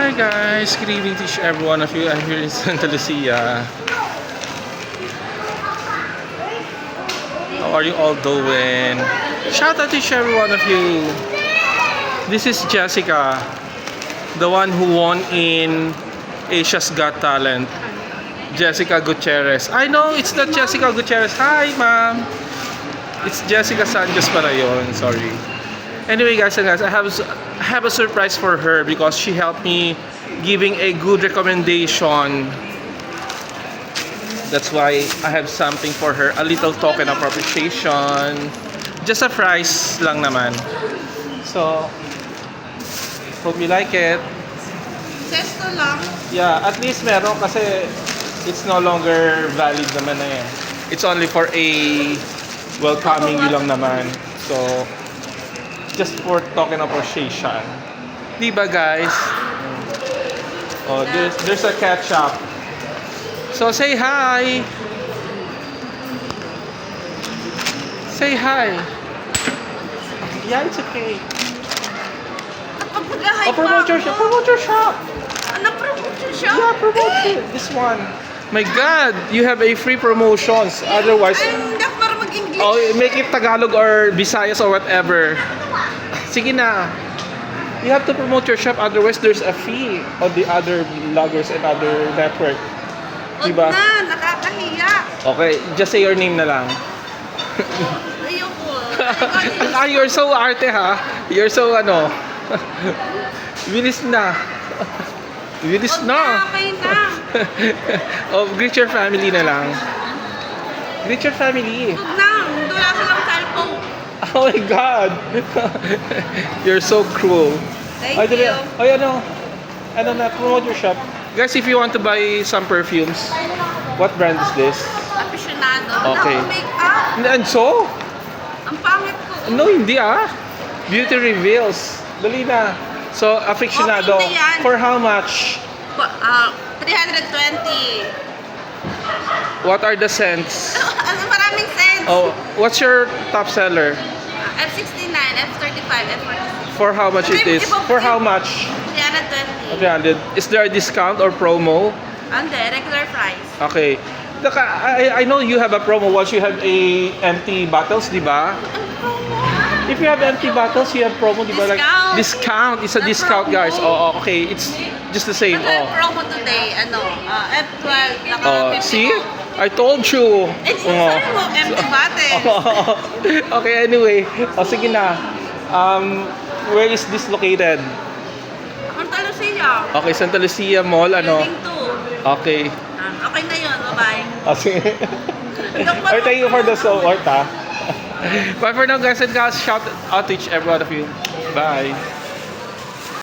Hi guys, good evening to each every one of you. I'm here in Santa Lucia. How are you all doing? Shout out to each every one of you. This is Jessica, the one who won in Asia's Got Talent. Jessica Gutierrez. I know it's not Jessica Gutierrez. Hi, ma'am. It's Jessica Sanchez pala yun. Sorry. Anyway, guys, I have a surprise for her because she helped me giving a good recommendation. That's why I have something for her, a little token of appreciation. Just a prize lang naman. So, hope you like it. Sesto lang. Yeah, at least meron kasi it's no longer valid naman na eh. It's only for a welcoming you lang naman. So, just for token of appreciation. Diba guys? Oh, there's a ketchup. So say hi. Say hi. Yeah, it's okay. Oh, promote your shop. Promote your shop. Ano promote your shop? Yeah, promote it. This one. My God, you have a free promotions. Otherwise, Ay, hindi ako para mag-English. oh, make it Tagalog or Visayas or whatever. Sige na. You have to promote your shop, otherwise there's a fee on the other vloggers and other network. Huwag Diba? na, nakakahiya. Okay, just say your name na lang. Ayoko. Ah, you're so arte ha. You're so ano. Bilis na. Bilis Huwag na, na. kayo na. Oh, greet your family na lang. Greet your family. Huwag na, wala silang cellphone. Oh my God! You're so cruel. Thank you. Ay, ano na, promote your shop. Guys, if you want to buy some perfumes, what brand is this? Aficionado. Okay. Wala akong make-up. And so? Ang pangit ko. No, hindi ah. Beauty Reveals. Dali na. So, aficionado. Okay na yan. For how much? 320. What are the scents? Ano, maraming sense. Oh, what's your top seller? F69, F35, F46. For how much it is? For how much? 320. 300. Is there a discount or promo? Hindi, regular price. Okay. I know you have a promo once you have a empty bottles, di ba? If you have empty bottles, you have promo, di ba? Like discount. It's a The discount, promo. guys. Oh, okay. It's just the same. Kasi Oh. promo today, F12, naka Oh, 50 see? off. I told you. It's Oh. sorry mo, empty bottle. Okay, anyway. Oh, sige na. Where is this located? Ang talo siya. Okay, Santa Lucia Mall, ano? Building 2. Okay. Okay na yun, bye-bye. Oh, sige. Alright, thank you for the support, ha? Bye for now, guys, and guys. Shout out to each every one of you. Bye.